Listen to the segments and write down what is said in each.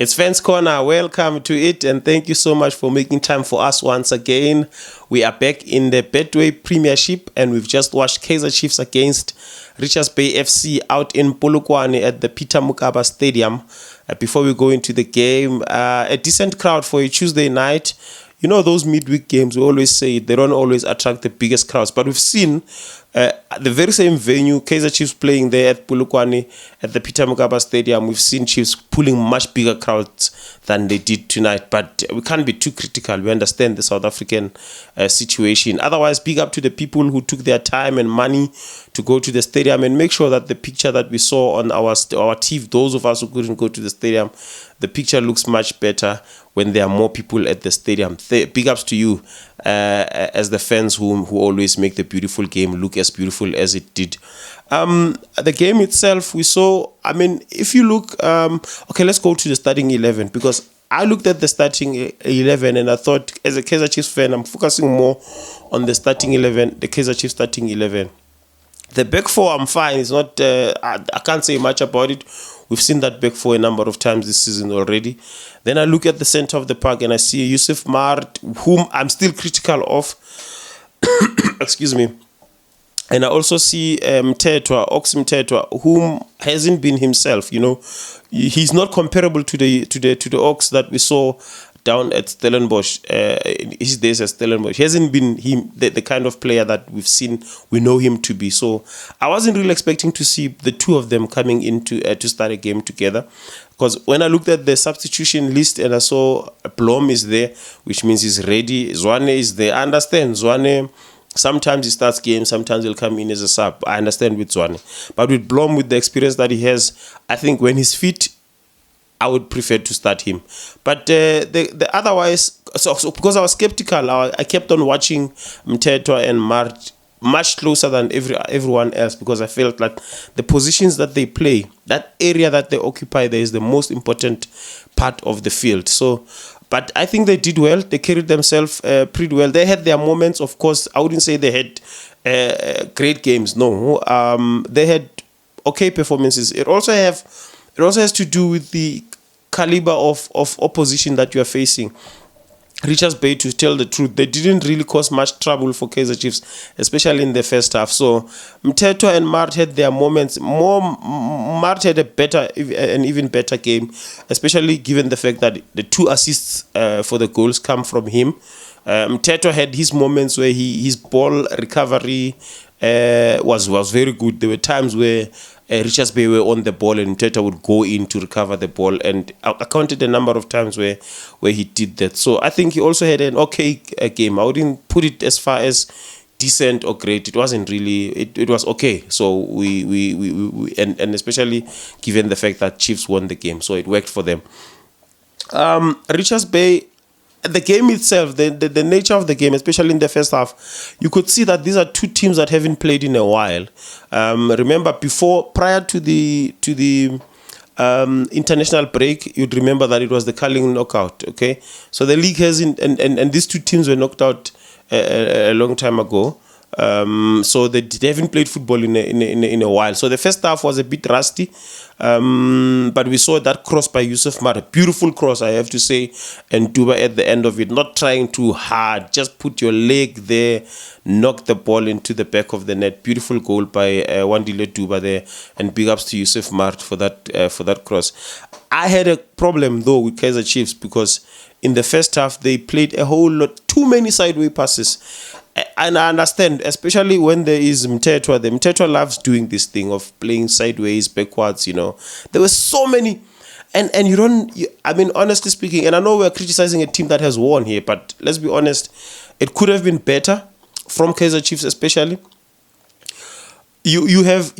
It's Fans Corner. Welcome to it, and thank you so much for making time for us once again. We are back in the Betway Premiership, and we've just watched Kaizer Chiefs against Richards Bay FC out in Polokwane at the Peter Mokaba Stadium. Before we go into the game, a decent crowd for a Tuesday night. You know, those midweek games, we always say they don't always attract the biggest crowds, but we've seen the very same venue, Kaizer Chiefs playing there at Polokwane at the Peter Mokaba Stadium. We've seen Chiefs pulling much bigger crowds than they did tonight, but we can't be too critical. We understand the South African situation. Otherwise, big up to the people who took their time and money to go to the stadium and make sure that the picture that we saw on our TV, those of us who couldn't go to the stadium, the picture looks much better when there are more people at the stadium. Big ups to you as the fans who always make the beautiful game look as beautiful as it did. The game itself, we saw, I mean, if you look, okay, let's go to the starting 11, because I looked at the starting 11 and I thought, as a Kaizer Chiefs fan, I'm focusing more on the starting 11, the Kaizer Chiefs starting 11. The back four, I'm fine. It's not. I can't say much about it. We've seen that back four a number of times this season already. Then I look at the center of the park and I see Yusuf Mart, whom I'm still critical of. Excuse me. And I also see Ox Mtetwa, whom hasn't been himself. You know, he's not comparable to the Ox that we saw down at Stellenbosch, his days at Stellenbosch. He hasn't been the kind of player that we know him to be. So I wasn't really expecting to see the two of them coming into to start a game together. Because when I looked at the substitution list and I saw Blom is there, which means he's ready. Zwane is there. I understand Zwane. Sometimes he starts games, sometimes he'll come in as a sub. I understand with Zwane. But with Blom, with the experience that he has, I think when he's fit, I would prefer to start him. But the otherwise, so because I was skeptical, I kept on watching Mtetwa and Mart much closer than everyone else, because I felt like the positions that they play, that area that they occupy, there is the most important part of the field. So, but I think they did well. They carried themselves pretty well. They had their moments, of course. I wouldn't say they had great games. No, they had okay performances. It also has to do with the caliber of opposition that you are facing. Richards Bay, to tell the truth, they didn't really cause much trouble for Kaizer Chiefs, especially in the first half. So Mtetwa and Mart had their moments. Mart had an even better game, especially given the fact that the 2 assists for the goals come from him. Mtetwa had his moments where his ball recovery was very good. There were times where Richards Bay were on the ball and Mtetwa would go in to recover the ball, and I counted a number of times where he did that. So I think he also had an okay game. I wouldn't put it as far as decent or great. It wasn't really. It was okay. So we and especially given the fact that Chiefs won the game, so it worked for them. Richards Bay. The game itself, the nature of the game, especially in the first half, you could see that these are two teams that haven't played in a while. Remember, prior to the international break, you'd remember that it was the Carling knockout. Okay, so the league hasn't, and these two teams were knocked out a long time ago. So they haven't played football in a while. So the first half was a bit rusty, but we saw that cross by Yusuf Mart, a beautiful cross, I have to say, and Duba at the end of it, not trying too hard, just put your leg there, knock the ball into the back of the net. Beautiful goal by Wandile Duba there, and big ups to Yusuf Mart for that cross. I had a problem though with Kaizer Chiefs, because in the first half they played a whole lot, too many sideway passes. And I understand, especially when there is Mtetwa. The Mtetwa loves doing this thing of playing sideways, backwards, you know. There were so many. And I mean, honestly speaking, and I know we're criticizing a team that has won here, but let's be honest, it could have been better from Kaizer Chiefs especially. You have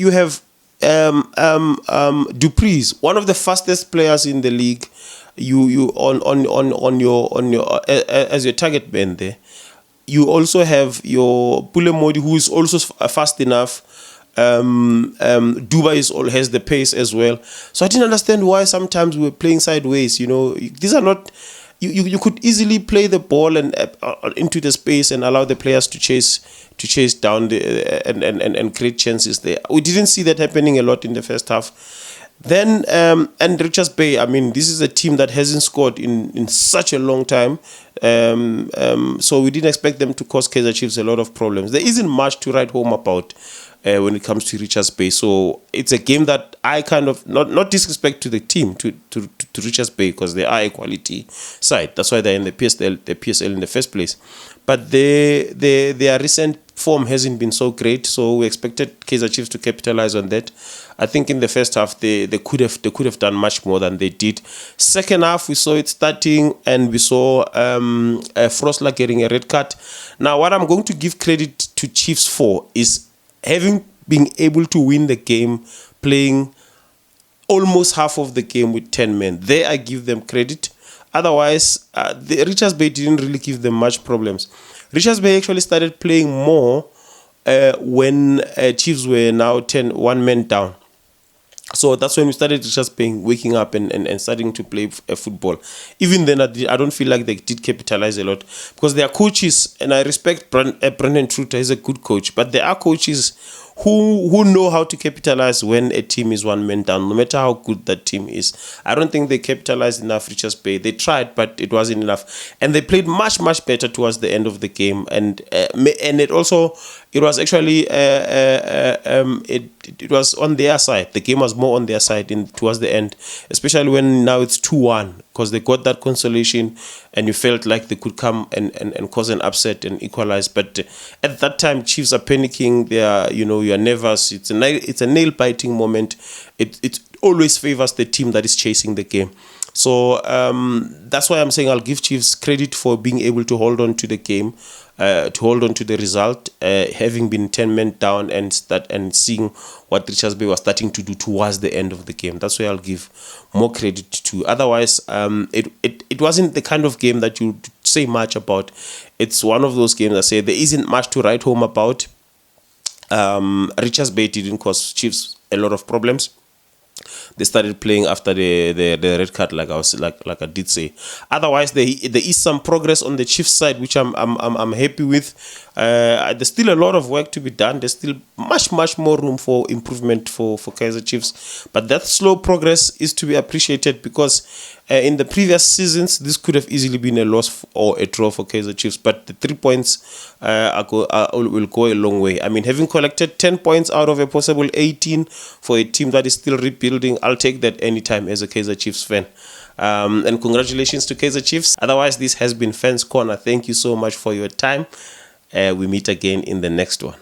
Dupreez, one of the fastest players in the league, on your as your target man there. You also have your Pule Modi, who is also fast enough. Duba has the pace as well. So I didn't understand why sometimes we were playing sideways. You know, these are not. You could easily play the ball and into the space and allow the players to chase down and create chances there. We didn't see that happening a lot in the first half. Then and Richards Bay, I mean, this is a team that hasn't scored in such a long time. So we didn't expect them to cause Kaizer Chiefs a lot of problems. There isn't much to write home about when it comes to Richards Bay. So it's a game that I kind of not disrespect to the team, to Richards Bay, because they are a quality side. That's why they're in the PSL in the first place. But their recent form hasn't been so great, so we expected Kaizer Chiefs to capitalize on that. I think in the first half they could have done much more than they did. Second half we saw it starting, and we saw Frosler getting a red card. Now what I'm going to give credit to Chiefs for is having been able to win the game playing almost half of the game with 10 men. There I give them credit. Otherwise, the Richards Bay didn't really give them much problems. Richards Bay actually started playing more when Chiefs were now 1 man down. So that's when we started just waking up and starting to play football. Even then, I don't feel like they did capitalize a lot, because there are coaches, and I respect Brendan Truter, he's a good coach, but there are coaches who know how to capitalize when a team is 1 man down, no matter how good that team is. I don't think they capitalized enough Richards Bay. They tried, but it wasn't enough. And they played much better towards the end of the game. And it was actually it was on their side. The game was more on their side towards the end, especially when now it's 2-1, because they got that consolation, and you felt like they could come and cause an upset and equalize. But at that time, Chiefs are panicking. They are, you are nervous. It's a nail biting moment. It always favors the team that is chasing the game. So that's why I'm saying I'll give Chiefs credit for being able to hold on to the game, to hold on to the result, having been 10 men down and seeing what Richards Bay was starting to do towards the end of the game. That's why I'll give more credit to. Otherwise, it wasn't the kind of game that you say much about. It's one of those games I say there isn't much to write home about. Richards Bay didn't cause Chiefs a lot of problems. They started playing after the red card, like I did say. Otherwise, there is some progress on the Chiefs side, which I'm happy with. There's still a lot of work to be done. There's still much more room for improvement for Kaizer Chiefs. But that slow progress is to be appreciated, because in the previous seasons, this could have easily been a loss or a draw for Kaizer Chiefs. But the 3 points will go a long way. I mean, having collected 10 points out of a possible 18 for a team that is still rebuilding, I'll take that anytime as a Kaizer Chiefs fan. And congratulations to Kaizer Chiefs. Otherwise, this has been Fans Corner. Thank you so much for your time. We meet again in the next one.